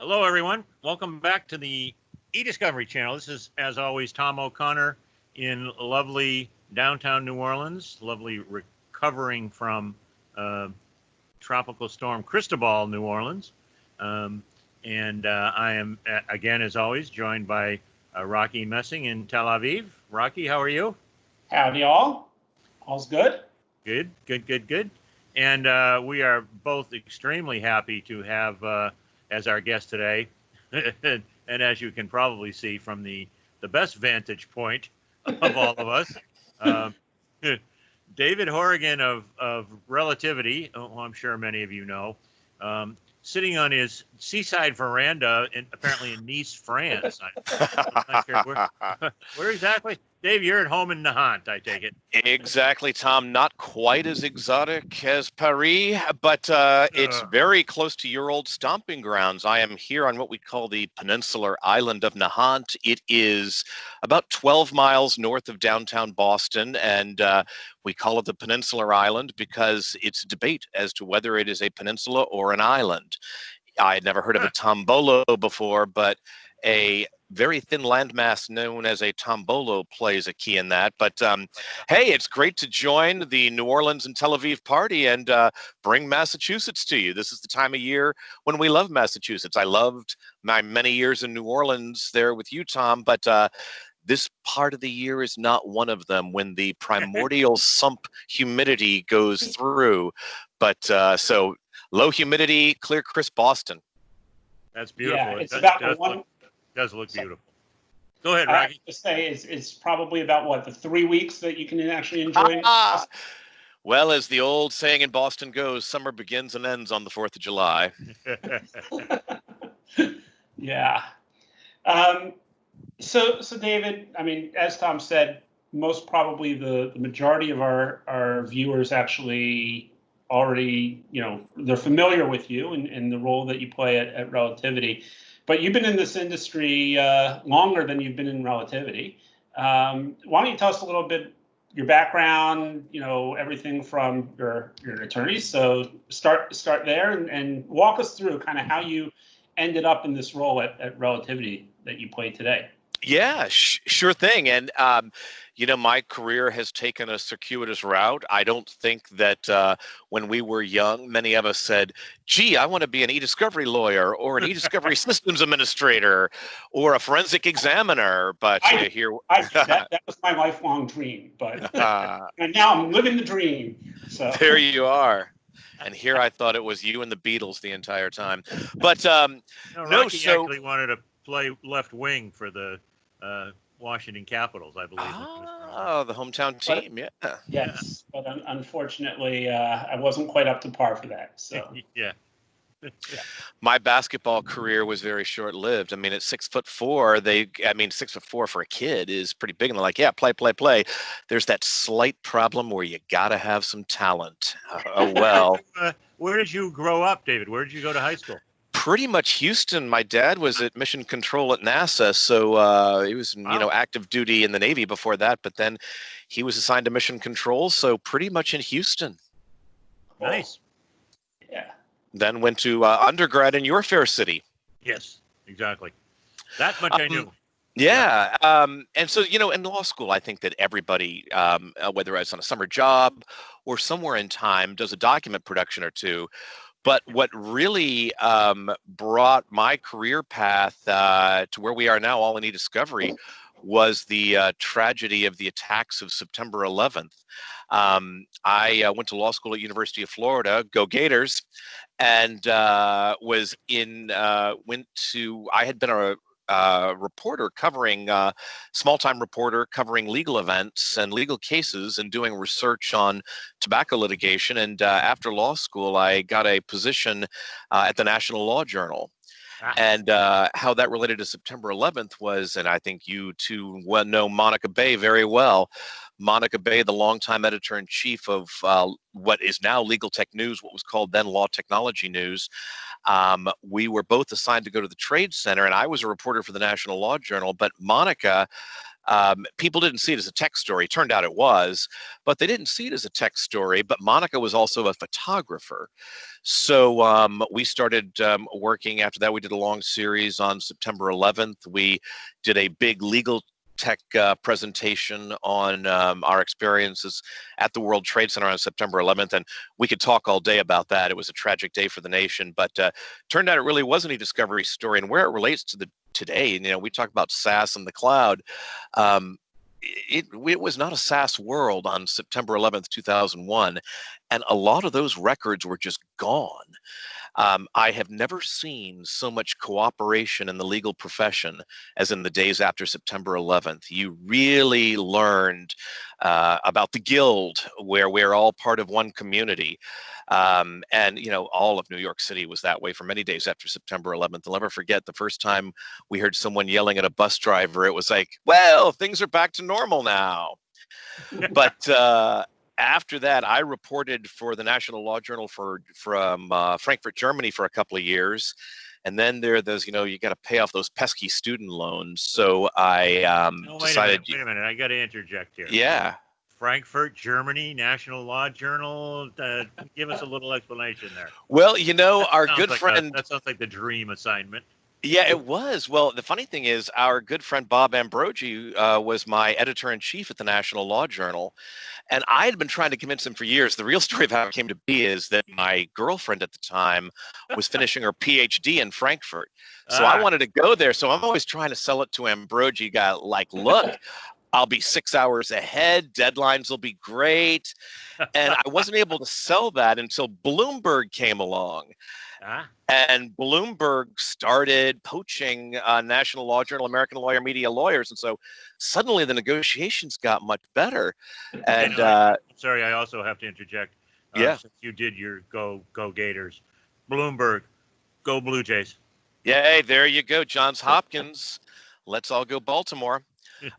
Hello, everyone. Welcome back to the eDiscovery channel. This is, as always, Tom O'Connor in lovely downtown New Orleans, lovely recovering from uh, Tropical Storm Cristobal, New Orleans. Um, and I am, again, as always, joined by Rocky Messing in Tel Aviv. Rocky, how are you? Howdy, all. All's good. Good, good, good, good. And we are both extremely happy to have as our guest today, and as you can probably see from the best vantage point of all of us, um, David Horrigan of Relativity, who I'm sure many of you know, sitting on his seaside veranda, apparently in Nice, France. I'm not sure where exactly. Dave, you're at home in Nahant, I take it. Exactly, Tom. Not quite as exotic as Paris, but it's very close to your old stomping grounds. I am here on what we call the peninsular island of Nahant. It is about 12 miles north of downtown Boston, and we call it the Peninsular Island because it's a debate as to whether it is a peninsula or an island. I had never heard of a tombolo before, but a very thin landmass known as a tombolo plays a key in that. But hey, it's great to join the New Orleans and Tel Aviv party and bring Massachusetts to you. This is the time of year when we love Massachusetts. I loved my many years in New Orleans there with you, Tom, but this part of the year is not one of them when the primordial sump humidity goes through. But so low humidity, clear, crisp Boston. That's beautiful. Yeah, it's about the one. Does look beautiful. Go ahead, Rocky. I have to say, it's probably about what, the 3 weeks that you can actually enjoy it. Well, as the old saying in Boston goes, summer begins and ends on the 4th of July. Yeah. So David, I mean, as Tom said, most probably the majority of our viewers actually already, they're familiar with you and the role that you play at Relativity. But you've been in this industry longer than you've been in Relativity. Why don't you tell us a little bit your background, everything from your attorney. So start there and walk us through kind of how you ended up in this role at Relativity that you play today. Yeah, sure thing. And, my career has taken a circuitous route. I don't think that when we were young, many of us said, gee, I want to be an e-discovery lawyer or an e-discovery systems administrator or a forensic examiner. But that was my lifelong dream. But and now I'm living the dream. So there you are. And here I thought it was you and the Beatles the entire time. But Rocky actually wanted to play left wing for the Washington Capitals, I believe. Oh, the hometown team, yeah. Yes, but unfortunately, I wasn't quite up to par for that. So yeah. My basketball career was very short-lived. I mean, at 6'4", 6'4" for a kid is pretty big. And they're like, yeah, play. There's that slight problem where you got to have some talent. Where did you grow up, David? Where did you go to high school? Pretty much Houston. My dad was at mission control at NASA, so he was, active duty in the Navy before that. But then he was assigned to mission control, so pretty much in Houston. Nice. Yeah. Then went to undergrad in your fair city. Yes, exactly. That much I knew. Yeah. And so, in law school, I think that everybody, whether it's on a summer job or somewhere in time, does a document production or two. But what really brought my career path to where we are now, all in e-discovery, was the tragedy of the attacks of September 11th. I went to law school at University of Florida, go Gators, and I had been a reporter covering small-time reporter covering legal events and legal cases and doing research on tobacco litigation. And after law school, I got a position at the National Law Journal. And how that related to September 11th was, and I think you two know Monica Bay very well. Monica Bay, the longtime editor-in-chief of what is now Legal Tech News, what was called then Law Technology News. We were both assigned to go to the Trade Center, and I was a reporter for the National Law Journal, but Monica People didn't see it as a tech story. Turned out it was, but they didn't see it as a tech story. But Monica was also a photographer. So we started working after that. We did a long series on September 11th. We did a big legal tech presentation on our experiences at the World Trade Center on September 11th. And we could talk all day about that. It was a tragic day for the nation, but turned out it really wasn't a discovery story. And where it relates to the today, you know, we talk about SaaS and the cloud. It was not a SaaS world on September 11th, 2001. And a lot of those records were just gone. I have never seen so much cooperation in the legal profession as in the days after September 11th. You really learned about the Guild, where we're all part of one community. And, you know, all of New York City was that way for many days after September 11th. I'll never forget the first time we heard someone yelling at a bus driver. It was like, well, things are back to normal now. But after that, I reported for the National Law Journal from Frankfurt, Germany for a couple of years. And then there's, you know, you got to pay off those pesky student loans. So I decided. Wait a minute. I got to interject here. Yeah. Frankfurt, Germany, National Law Journal. Give us a little explanation there. Well, you know, our good friend. That sounds like the dream assignment. Yeah, it was. Well, the funny thing is, our good friend Bob Ambrogi was my editor-in-chief at the National Law Journal. And I had been trying to convince him for years. The real story of how it came to be is that my girlfriend at the time was finishing her PhD in Frankfurt. So I wanted to go there. So I'm always trying to sell it to Ambrogi. Like, look, I'll be 6 hours ahead. Deadlines will be great. And I wasn't able to sell that until Bloomberg came along. And Bloomberg started poaching National Law Journal, American Lawyer, Media lawyers. And so suddenly the negotiations got much better. And sorry, I also have to interject. Yeah. Since you did your go Gators. Bloomberg, go Blue Jays. Yay, there you go. Johns Hopkins. Let's all go Baltimore.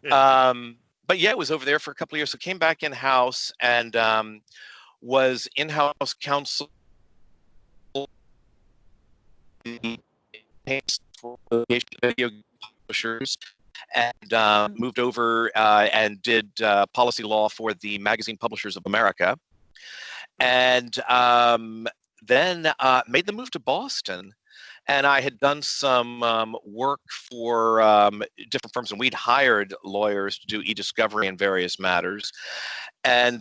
But yeah, it was over there for a couple of years. So came back in-house and was in-house counsel video publishers, and moved over and did policy law for the Magazine Publishers of America, and then made the move to Boston. And I had done some work for different firms, and we'd hired lawyers to do e-discovery in various matters, and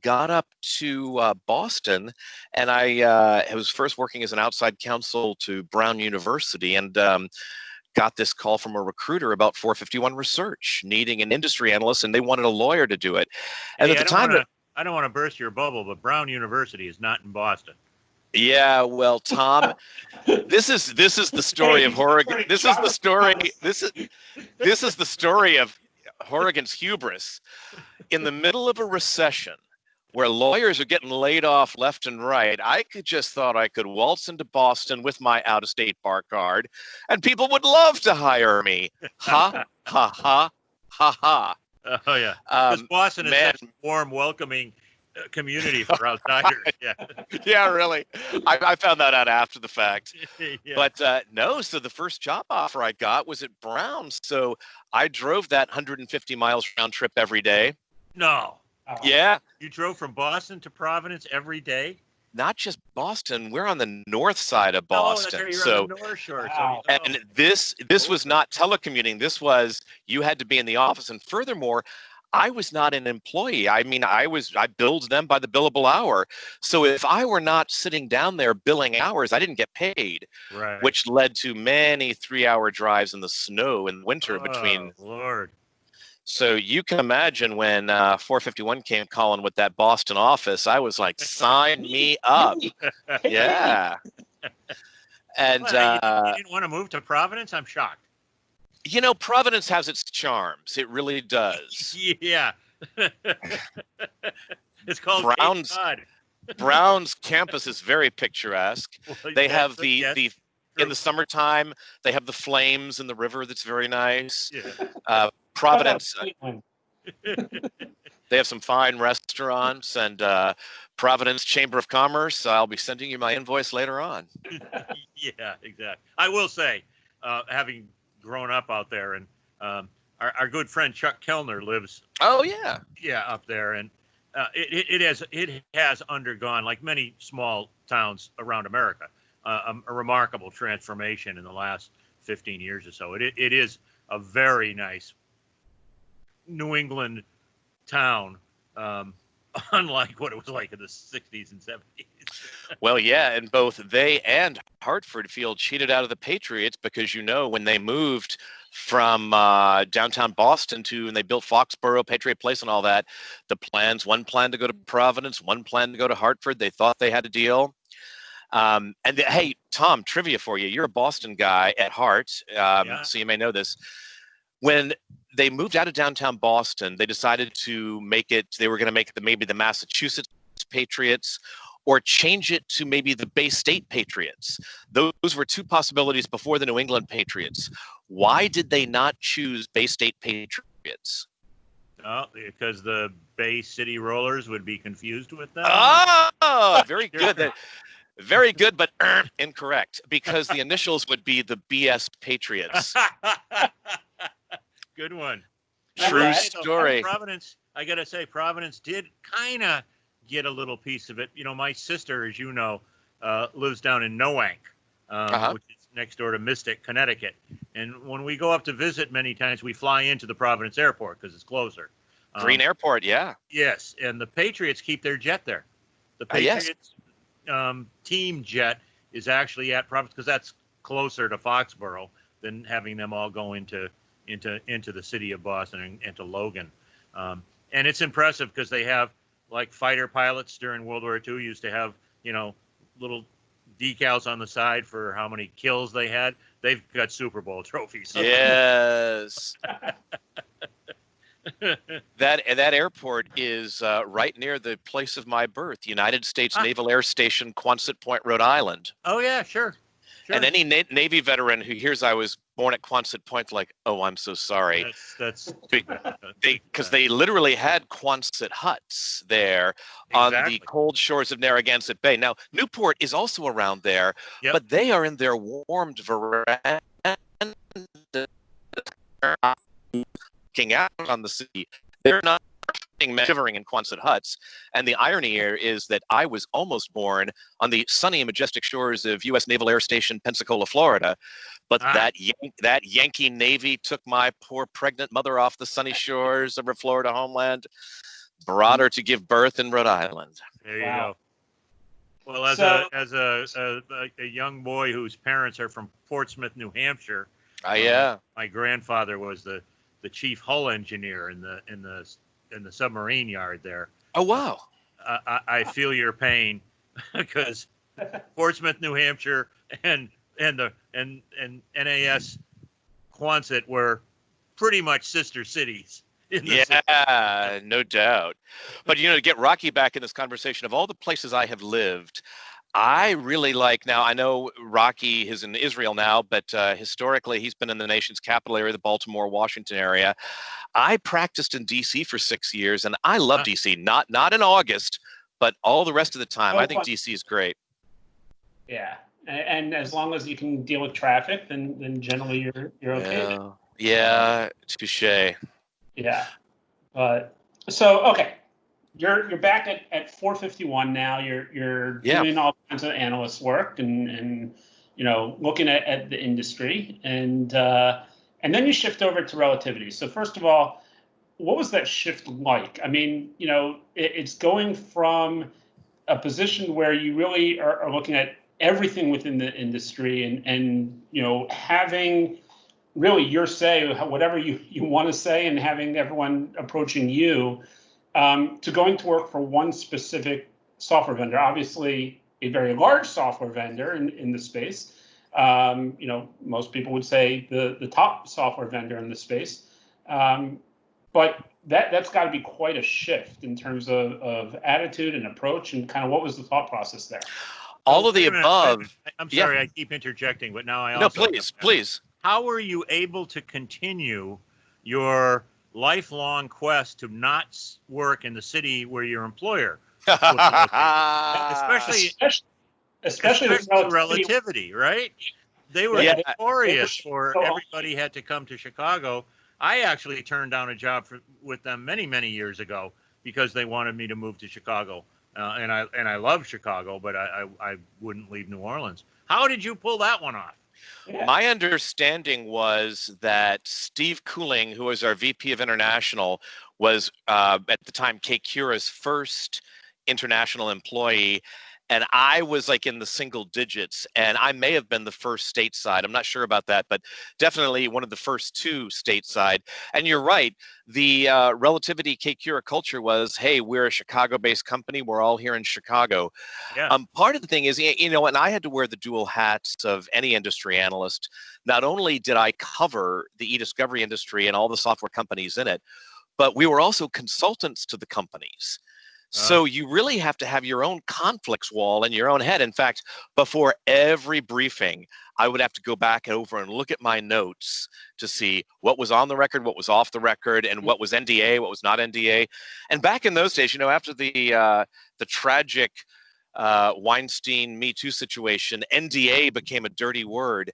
got up to Boston. And I was first working as an outside counsel to Brown University, and got this call from a recruiter about 451 research, needing an industry analyst, and they wanted a lawyer to do it. And at the time, I don't want to burst your bubble, but Brown University is not in Boston. Yeah, well, Tom, this is the story of Horrigan. This is the story. This is the story of Horrigan's hubris. In the middle of a recession, where lawyers are getting laid off left and right, I just thought I could waltz into Boston with my out-of-state bar card, and people would love to hire me. Ha ha ha ha ha. Oh yeah, because Boston is such a warm, welcoming community for outsiders. Yeah. Yeah, really. I found that out after the fact. Yeah. But no, so the first job offer I got was at Brown's. So I drove that 150 miles round trip every day. No. Yeah. You drove from Boston to Providence every day? Not just Boston. We're on the north side of Boston. Oh, that's right. So, on the North Shore. Wow. and this was not telecommuting. This was, you had to be in the office. And furthermore, I was not an employee. I mean, I billed them by the billable hour. So if I were not sitting down there billing hours, I didn't get paid, Right. which led to many 3-hour drives in the snow in winter between. Lord. So you can imagine when 451 came calling with that Boston office, I was like, sign me up. Yeah. And you didn't want to move to Providence? I'm shocked. You know, Providence has its charms. It really does. Yeah. It's called Brown's. Cape Cod. Brown's campus is very picturesque. Well, They yes, have yes, the in the summertime, they have the flames in the river that's very nice. Yeah. Providence, they have some fine restaurants, and Providence Chamber of Commerce. I'll be sending you my invoice later on. Yeah, exactly. I will say, having grown up out there, and our good friend Chuck Kellner lives Oh yeah. up there, and it has undergone, like many small towns around America, a remarkable transformation in the last 15 years or so. It is a very nice New England town, unlike what it was like in the 60s and 70s. Well, yeah, and both they and Hartford feel cheated out of the Patriots because, when they moved from downtown Boston and they built Foxborough, Patriot Place and all that, one plan to go to Providence, one plan to go to Hartford. They thought they had a deal. Hey, Tom, trivia for you. You're a Boston guy at heart, Yeah. so you may know this. When they moved out of downtown Boston, they decided to they were going to make it maybe the Massachusetts Patriots, or change it to maybe the Bay State Patriots. Those were two possibilities before the New England Patriots. Why did they not choose Bay State Patriots? Oh, because the Bay City Rollers would be confused with them. Oh, very good. Very good, but incorrect, because the initials would be the BS Patriots. Good one. True story. Providence, I got to say, Providence did kind of get a little piece of it. My sister, as you know, lives down in Nowak, which is next door to Mystic, Connecticut. And when we go up to visit, many times we fly into the Providence airport because it's closer. Green Airport, yeah. Yes, and the Patriots keep their jet there. The Patriots team jet is actually at Providence because that's closer to Foxborough than having them all go into the city of Boston and to Logan. And it's impressive because they have, like, fighter pilots during World War II used to have, little decals on the side for how many kills they had. They've got Super Bowl trophies. Yes. That airport is right near the place of my birth, United States Naval Air Station, Quonset Point, Rhode Island. Oh, yeah, sure. And any Navy veteran who hears I was born at Quonset Point, like, oh, I'm so sorry. That's because they literally had Quonset huts there on the cold shores of Narragansett Bay. Now, Newport is also around there, but they are in their warmed veranda, looking out on the sea. They're not shivering in Quonset huts. And the irony here is that I was almost born on the sunny and majestic shores of U.S. Naval Air Station, Pensacola, Florida. But that Yankee Navy took my poor pregnant mother off the sunny shores of her Florida homeland, brought her to give birth in Rhode Island. There you go. Well, as a young boy whose parents are from Portsmouth, New Hampshire, my grandfather was the chief hull engineer in the submarine yard there. Oh wow! I feel your pain because Portsmouth, New Hampshire, and NAS Quonset were pretty much sister cities. Yeah, no doubt. But to get Rocky back in this conversation, of all the places I have lived, I really like, now I know Rocky is in Israel now, but historically he's been in the nation's capital area, the Baltimore, Washington area. I practiced in DC for 6 years, and I love DC. Not in August, but all the rest of the time. I think DC is great. Yeah, and as long as you can deal with traffic, then generally you're okay. Yeah, touche. Yeah, but so okay. You're back at 451 now. You're doing all kinds of analyst work and looking at the industry, and then you shift over to relativity. So first of all, what was that shift like? I mean, it's going from a position where you really are looking at everything within the industry and having really your say, whatever you want to say, and having everyone approaching you. To going to work for one specific software vendor, obviously a very large software vendor in the space. Most people would say the top software vendor in the space. But that's got to be quite a shift in terms of attitude and approach, and kind of what was the thought process there? All of the above. I'm sorry, I keep interjecting, but now I also... No, please. How were you able to continue your lifelong quest to not work in the city where your employer especially relativity, right? They were notorious for everybody had to come to Chicago I actually turned down a job with them many years ago because they wanted me to move to Chicago, and I love Chicago, but I wouldn't leave New Orleans. How did you pull that one off? Yeah. My understanding was that Steve Cooling, who was our VP of International, was at the time Kate Cura's first international employee. And I was like in the single digits, and I may have been the first stateside. I'm not sure about that, but definitely one of the first two stateside. And you're right. The Relativity Kate Cura culture was, hey, we're a Chicago-based company. We're all here in Chicago. Yeah. Part of the thing is, and I had to wear the dual hats of any industry analyst. Not only did I cover the e-discovery industry and all the software companies in it, but we were also consultants to the companies. So you really have to have your own conflicts wall in your own head. In fact, before every briefing, I would have to go back over and look at my notes to see what was on the record, what was off the record, and what was NDA, what was not NDA. And back in those days, after the tragic Weinstein Me Too situation, NDA became a dirty word.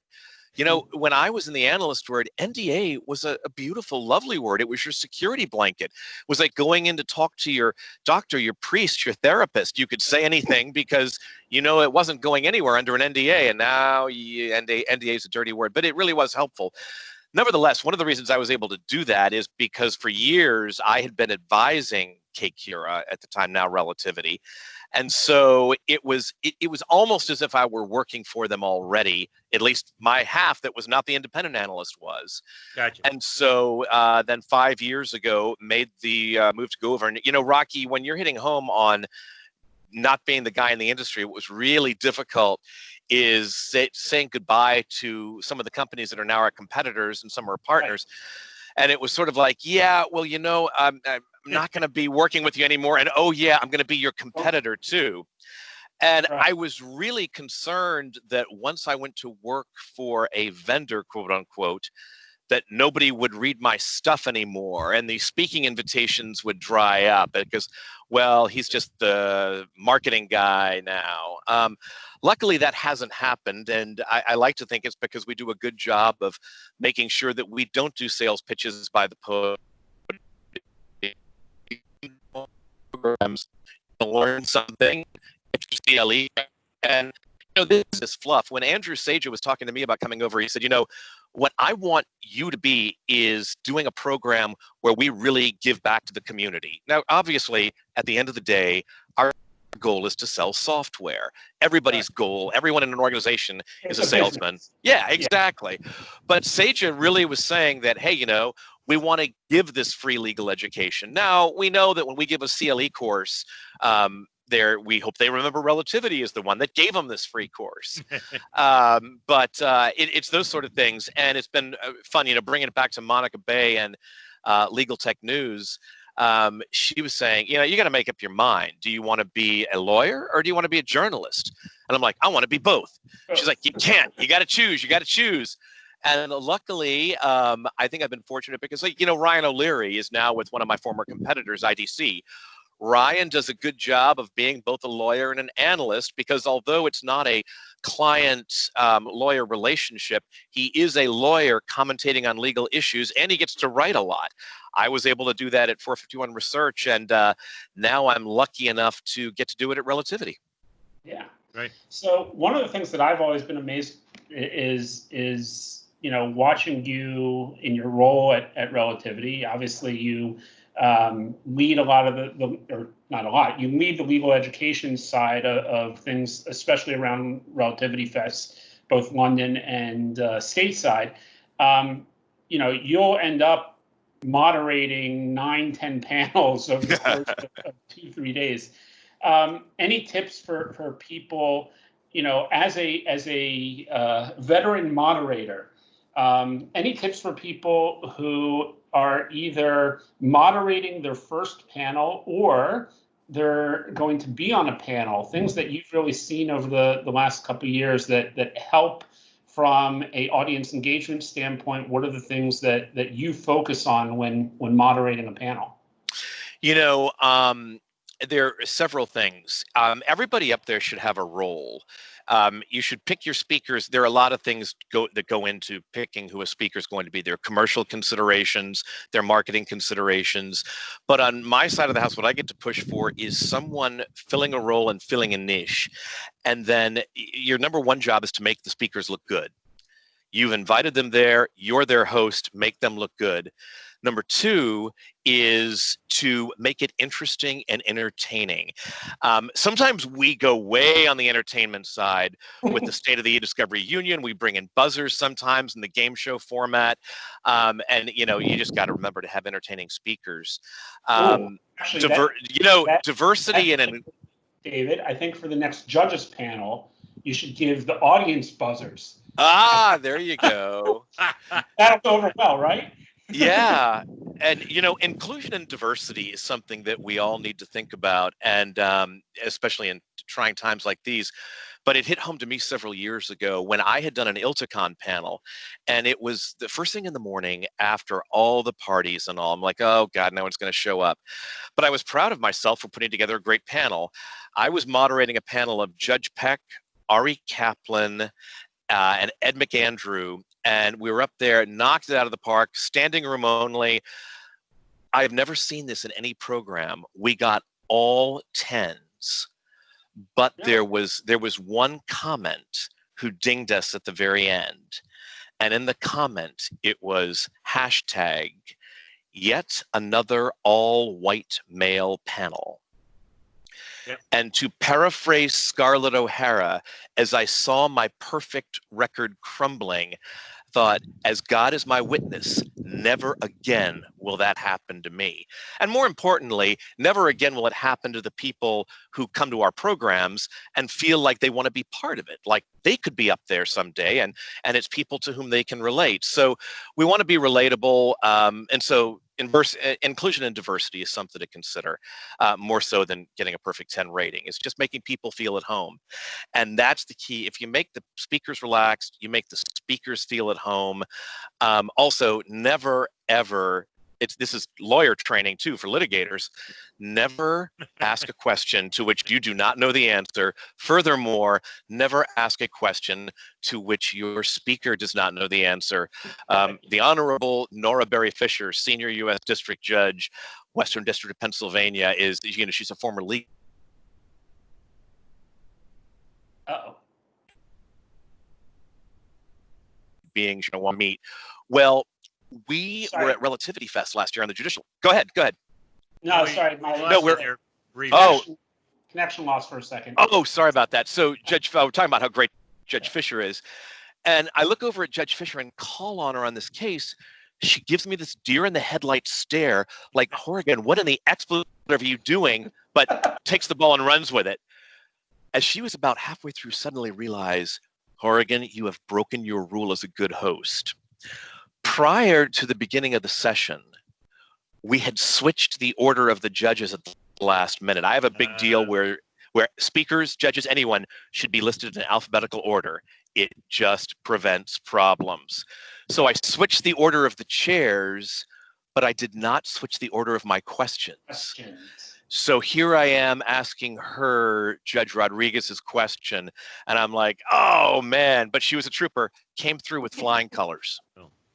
When I was in the analyst word, NDA was a beautiful, lovely word. It was your security blanket. It was like going in to talk to your doctor, your priest, your therapist. You could say anything because, it wasn't going anywhere under an NDA. And now NDA is a dirty word, but it really was helpful. Nevertheless, one of the reasons I was able to do that is because for years I had been advising Kate Cura, at the time now Relativity. And so it was almost as if I were working for them already, at least my half that was not the independent analyst was. Gotcha. And so then 5 years ago, made the move to go over. And, Rocky, when you're hitting home on not being the guy in the industry, what was really difficult is saying goodbye to some of the companies that are now our competitors and some are partners. Right. And it was sort of like, yeah, well, I'm not going to be working with you anymore. And oh, yeah, I'm going to be your competitor too. And right. I was really concerned that once I went to work for a vendor, quote unquote, that nobody would read my stuff anymore and the speaking invitations would dry up because, well, he's just the marketing guy now. Luckily, that hasn't happened. And I like to think it's because we do a good job of making sure that we don't do sales pitches by the podium. Programs, learn something, CLE, and this is fluff. When Andrew Saja was talking to me about coming over, he said, what I want you to be is doing a program where we really give back to the community. Now, obviously, at the end of the day, our goal is to sell software. Everybody's goal, everyone in an organization is a salesman. Yeah, exactly. Yeah. But Saja really was saying that, hey, we want to give this free legal education. Now, we know that when we give a CLE course, we hope they remember Relativity is the one that gave them this free course. But it's those sort of things. And it's been fun, bringing it back to Monica Bay and Legal Tech News. She was saying, you got to make up your mind. Do you want to be a lawyer or do you want to be a journalist? And I'm like, I want to be both. She's like, you can't. You got to choose. You got to choose. And luckily, I think I've been fortunate because, Ryan O'Leary is now with one of my former competitors, IDC. Ryan does a good job of being both a lawyer and an analyst because although it's not a client-lawyer relationship, he is a lawyer commentating on legal issues and he gets to write a lot. I was able to do that at 451 Research, and now I'm lucky enough to get to do it at Relativity. Yeah. Right. So one of the things that I've always been amazed is watching you in your role at Relativity. Obviously, you lead a lot of or not a lot, you lead the legal education side of things, especially around Relativity Fest, both London and stateside. You'll end up moderating 9-10 panels over the course of 2-3 days. Any tips for people, as a veteran moderator, any tips for people who are either moderating their first panel or they're going to be on a panel, things that you've really seen over the last couple of years that help from a audience engagement standpoint? What are the things that you focus on when moderating a panel? There are several things. Everybody up there should have a role. You should pick your speakers. There are a lot of things that go into picking who a speaker is going to be. There are commercial considerations, there are marketing considerations. But on my side of the house, what I get to push for is someone filling a role and filling a niche. And then your number one job is to make the speakers look good. You've invited them there, you're their host, make them look good. Number two is to make it interesting and entertaining. Sometimes we go way on the entertainment side with the State of the E-Discovery Union. We bring in buzzers sometimes in the game show format. And, you know, you just got to remember to have entertaining speakers. Actually, diversity and... David, I think for the next judges panel, you should give the audience buzzers. Ah, there you go. That'll go over well, right? Yeah. And, you know, inclusion and diversity is something that we all need to think about, and especially in trying times like these. But it hit home to me several years ago when I had done an ILTACON panel, and it was the first thing in the morning after all the parties and all. I'm like, oh, God, no one's going to show up. But I was proud of myself for putting together a great panel. I was moderating a panel of Judge Peck, Ari Kaplan, and Ed McAndrew, and we were up there, knocked it out of the park, standing room only. I've never seen this in any program. We got all 10s, but there was one comment who dinged us at the very end. And in the comment, it was hashtag, yet another all-white male panel. Yep. And to paraphrase Scarlett O'Hara, as I saw my perfect record crumbling, thought, as God is my witness, never again will that happen to me. And more importantly, never again will it happen to the people who come to our programs and feel like they want to be part of it, like they could be up there someday, and it's people to whom they can relate. So we want to be relatable, and so inclusion and diversity is something to consider, more so than getting a perfect 10 rating. It's just making people feel at home. And that's the key. If you make the speakers relaxed, you make the speakers feel at home. Also, never, ever, this is lawyer training too for litigators, never ask a question to which you do not know the answer. Furthermore, never ask a question to which your speaker does not know the answer. The Honorable Nora Berry Fisher, Senior U.S. District Judge, Western District of Pennsylvania, is, you know, she's a former legal. Uh-oh. Being, you know, want to meet. Well, we were at Relativity Fest last year on the judicial. Go ahead. No, sorry. Connection lost for a second. Oh, sorry about that. So we're talking about how great Judge Fisher is. And I look over at Judge Fisher and call on her on this case. She gives me this deer in the headlight stare, like, Horrigan, what in the expletive are you doing? But takes the ball and runs with it. As she was about halfway through, suddenly realized, Horrigan, you have broken your rule as a good host. Prior to the beginning of the session, we had switched the order of the judges at the last minute. I have a big deal where speakers, judges, anyone should be listed in alphabetical order. It just prevents problems. So I switched the order of the chairs, but I did not switch the order of my questions. So here I am asking her, Judge Rodriguez's question, and I'm like, oh man, but she was a trooper, came through with flying colors.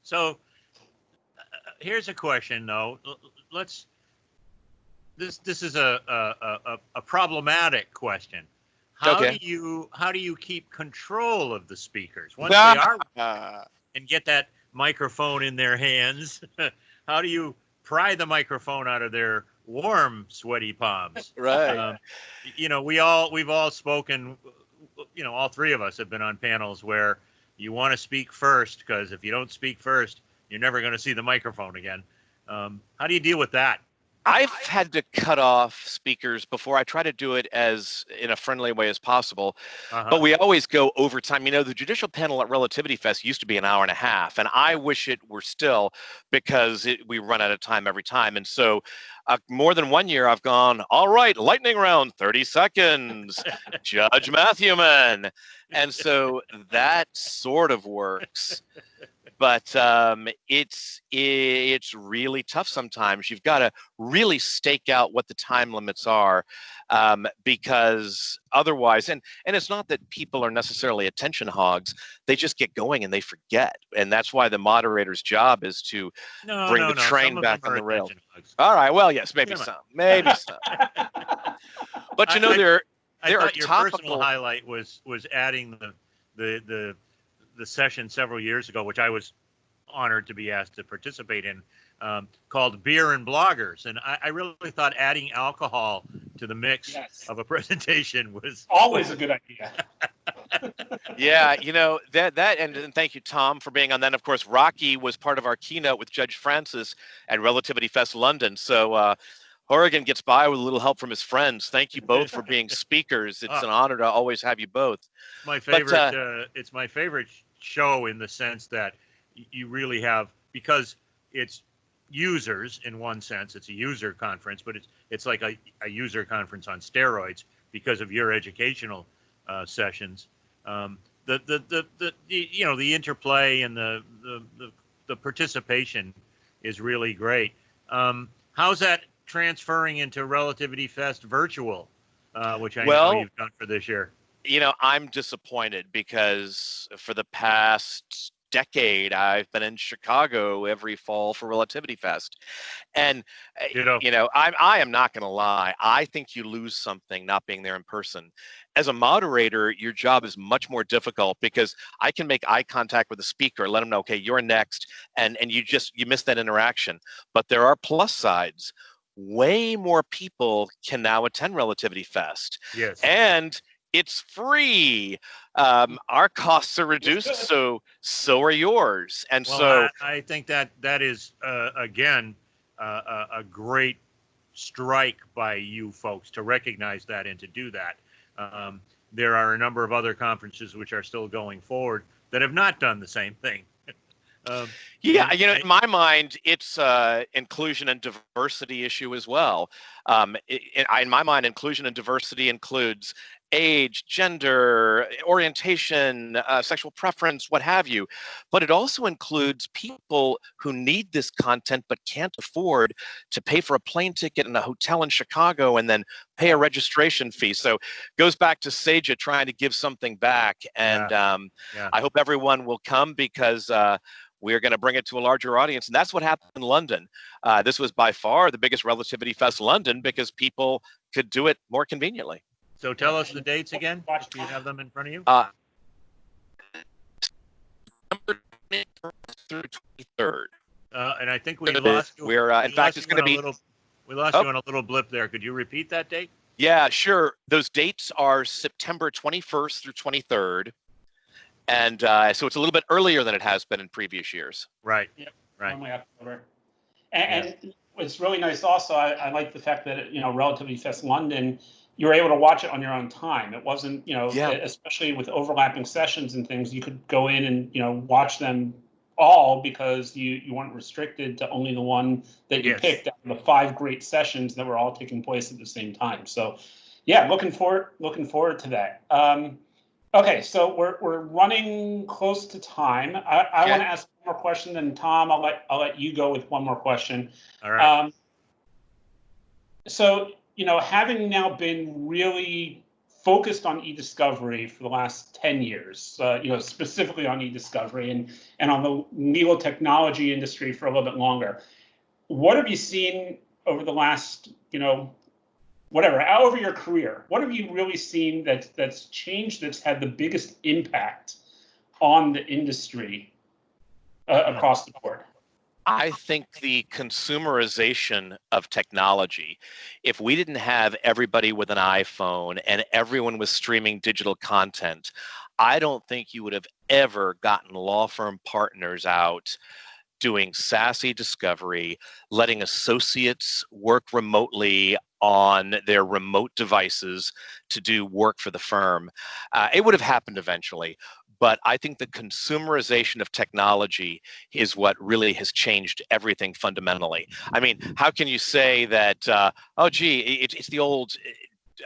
So here's a question, though. This is a problematic question. How do you keep control of the speakers once they are and get that microphone in their hands? How do you pry the microphone out of their warm, sweaty palms? Right. You know, we've all spoken. You know, all three of us have been on panels where you want to speak first, because if you don't speak first, you're never going to see the microphone again. How do you deal with that? I've had to cut off speakers before. I try to do it as in a friendly way as possible, but we always go over time. You know, the judicial panel at Relativity Fest used to be an hour and a half, and I wish it were still, because we run out of time every time. And so more than one year I've gone, all right, lightning round, 30 seconds, Judge Matthewman. And so that sort of works. but it's really tough sometimes. You've got to really stake out what the time limits are, because otherwise, and it's not that people are necessarily attention hogs, they just get going and they forget, and that's why the moderator's job is to bring the train Some back of them on are the rails. attention hogs. All right, well, yes, maybe Come on. some, maybe some. But you know, there I are thought your personal topical. highlight was adding the session several years ago, which I was honored to be asked to participate in, called Beer and Bloggers. And I really thought adding alcohol to the mix of a presentation was always a good idea. Yeah, you know, that and thank you, Tom, for being on that. Of course, Rocky was part of our keynote with Judge Francis at Relativity Fest London. So Horrigan gets by with a little help from his friends. Thank you both for being speakers. It's an honor to always have you both. My favorite. It's my favorite show in the sense that you really have, because it's users in one sense. It's a user conference, but it's like a user conference on steroids because of your educational sessions. The you know, the interplay and the participation is really great. How's that transferring into Relativity Fest virtual, which I know you've done for this year? You know, I'm disappointed because for the past decade, I've been in Chicago every fall for Relativity Fest. And, you know, I am not going to lie. I think you lose something not being there in person. As a moderator, your job is much more difficult because I can make eye contact with the speaker, let them know, okay, you're next, and you miss that interaction. But there are plus sides. Way more people can now attend Relativity Fest. Yes. And it's free. Our costs are reduced, so are yours. And I think that is again a great strike by you folks to recognize that and to do that. There are a number of other conferences which are still going forward that have not done the same thing. Yeah, you know, in my mind, it's inclusion and diversity issue as well. In my mind, inclusion and diversity includes age, gender, orientation, sexual preference, what have you. But it also includes people who need this content but can't afford to pay for a plane ticket and a hotel in Chicago and then pay a registration fee. So it goes back to Seja trying to give something back. And I hope everyone will come because we're going to bring it to a larger audience. And that's what happened in London. This was by far the biggest Relativity Fest London because people could do it more conveniently. So tell us the dates again. Do you have them in front of you? September 23rd through 23rd. And I think we lost you. In fact, it's going to be. We lost you on a little blip there. Could you repeat that date? Yeah, sure. Those dates are September 21st through 23rd. And so it's a little bit earlier than it has been in previous years. Right. Yep. Right. Only October. And it's really nice also. I like the fact that, you know, Relativity Fest London, you were able to watch it on your own time. It wasn't, you know, especially with overlapping sessions and things, you could go in and, you know, watch them all because you weren't restricted to only the one that you picked out of the 5 great sessions that were all taking place at the same time. So, yeah, looking forward to that. Okay, so we're running close to time. I want to ask one more question, and Tom, I'll let you go with one more question. All right. So, you know, having now been really focused on e-discovery for the last 10 years, you know, specifically on e-discovery and on the legal technology industry for a little bit longer, what have you seen over the last, you know, whatever, over your career, what have you really seen that's changed, that's had the biggest impact on the industry across the board? I think the consumerization of technology, if we didn't have everybody with an iPhone and everyone was streaming digital content, I don't think you would have ever gotten law firm partners out doing SaaS discovery, letting associates work remotely on their remote devices to do work for the firm. It would have happened eventually. But I think the consumerization of technology is what really has changed everything fundamentally. I mean, how can you say that, it's the old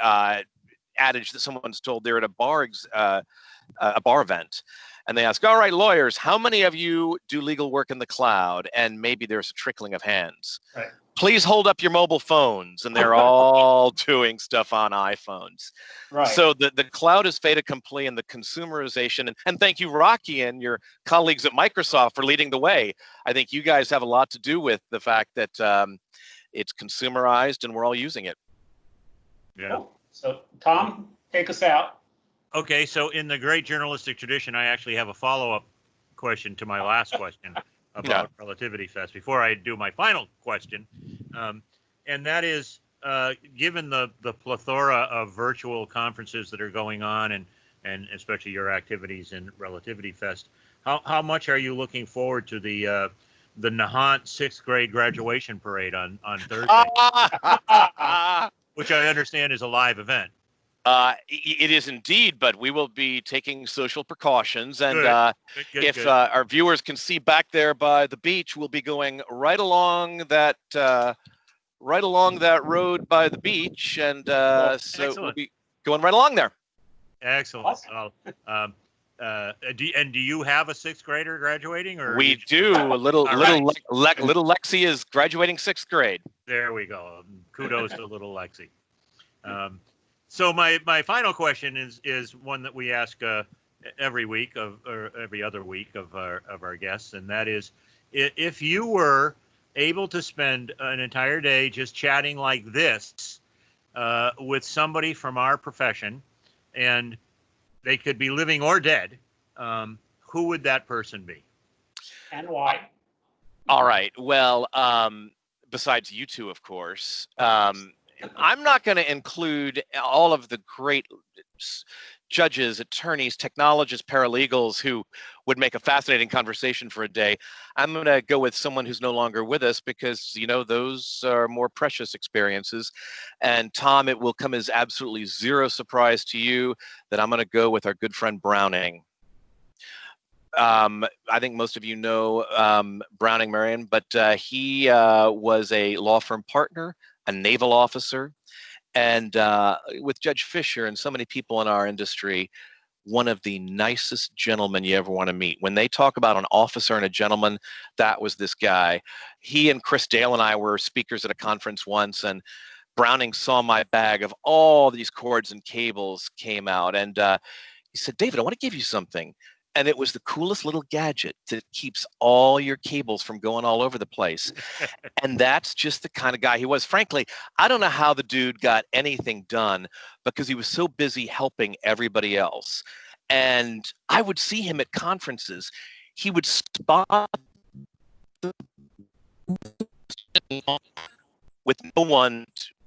adage that someone's told they're at a bar event, and they ask, all right, lawyers, how many of you do legal work in the cloud? And maybe there's a trickling of hands. Right. Please hold up your mobile phones, and they're all doing stuff on iPhones. Right. So the cloud is fait accompli, and the consumerization, and thank you, Rachi, and your colleagues at Microsoft for leading the way. I think you guys have a lot to do with the fact that it's consumerized and we're all using it. Yeah. Cool. So, Tom, take us out. Okay, so in the great journalistic tradition, I actually have a follow-up question to my last question about Relativity Fest before I do my final question, and that is, given the plethora of virtual conferences that are going on, and especially your activities in Relativity Fest, how much are you looking forward to the Nahant 6th grade graduation parade on Thursday, which I understand is a live event? It is indeed, but we will be taking social precautions. And Good, if good. Our viewers can see back there by the beach, we'll be going right along that road by the beach, and so we'll be going right along there. Excellent. Awesome. Do you have a 6th grader graduating, or we do? Little Lexi is graduating 6th grade. There we go. Kudos to little Lexi. So my final question is one that we ask every week or every other week of our guests, and that is, if you were able to spend an entire day just chatting like this with somebody from our profession, and they could be living or dead, who would that person be? And why? All right. Well, besides you two, of course. I'm not going to include all of the great judges, attorneys, technologists, paralegals who would make a fascinating conversation for a day. I'm going to go with someone who's no longer with us because, those are more precious experiences. And Tom, it will come as absolutely zero surprise to you that I'm going to go with our good friend Browning. I think most of you know Browning Marion, but he was a law firm partner, a naval officer, and with Judge Fisher and so many people in our industry, one of the nicest gentlemen you ever want to meet. When they talk about an officer and a gentleman, that was this guy. He and Chris Dale and I were speakers at a conference once, and Browning saw my bag of all these cords and cables came out, and he said, "David, I want to give you something." And it was the coolest little gadget that keeps all your cables from going all over the place. And that's just the kind of guy he was. Frankly, I don't know how the dude got anything done because he was so busy helping everybody else. And I would see him at conferences. He would spot with no one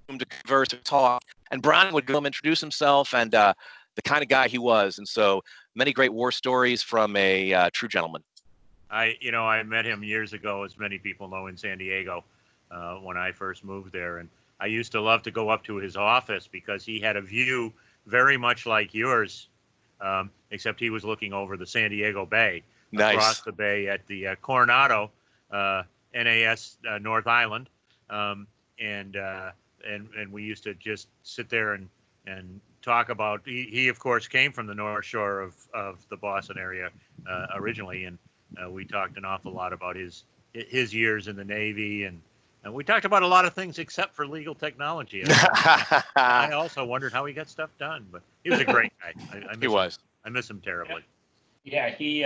to converse or talk. And Brian would go and introduce himself, and the kind of guy he was. And so many great war stories from a true gentleman. I met him years ago, as many people know, in San Diego when I first moved there. And I used to love to go up to his office because he had a view very much like yours, except he was looking over the San Diego Bay, across the bay at the Coronado NAS North Island. And we used to just sit there and talk about, he of course came from the North Shore of the Boston area originally, and we talked an awful lot about his years in the Navy, and we talked about a lot of things except for legal technology. I also wondered how he got stuff done, but he was a great guy. I miss him terribly. Yeah, he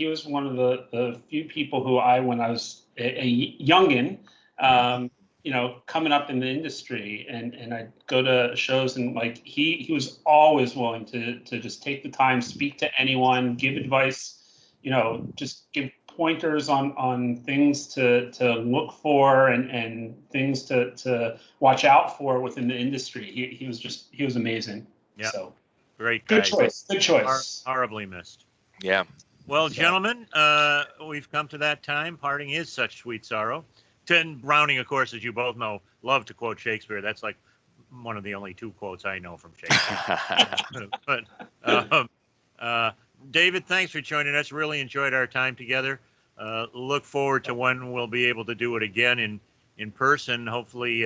was one of the few people who when I was a youngin, coming up in the industry, and I'd go to shows, and like he was always willing to just take the time, speak to anyone, give advice, just give pointers on things to look for and things to watch out for within the industry. He was amazing. Yeah. So great guy. Good choice. Horribly missed. Yeah. Well, gentlemen, we've come to that time. Parting is such sweet sorrow. Browning, of course, as you both know, loved to quote Shakespeare. That's like one of the only two quotes I know from Shakespeare. But David, thanks for joining us. Really enjoyed our time together. Look forward to when we'll be able to do it again in person. Hopefully,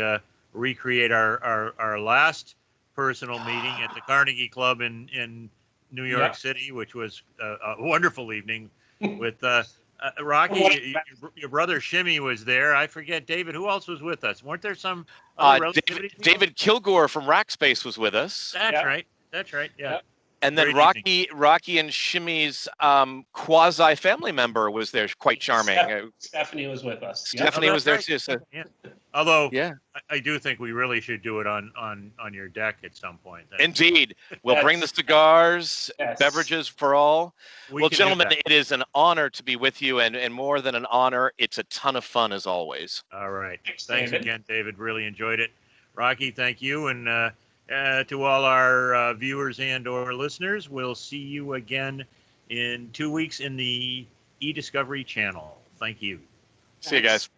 recreate our last personal meeting at the Carnegie Club in New York Yeah. City, which was a wonderful evening with Rocky. Your brother Shimmy was there. I forget, David, who else was with us? Weren't there some other Relativity people? David Kilgore from Rackspace was with us. That's right. That's right. Yeah. And then Rocky and Shimmy's quasi family member was there, quite charming. Stephanie was with us. Stephanie was there too. So. Yeah. Although, yeah, I do think we really should do it on your deck at some point. Indeed, we'll bring the cigars, beverages for all. Well, gentlemen, it is an honor to be with you, and more than an honor, it's a ton of fun as always. All right, thanks again, David. Really enjoyed it. Rocky, thank you, and. To all our viewers and/or listeners, we'll see you again in 2 weeks in the eDiscovery channel. Thank you. See you guys.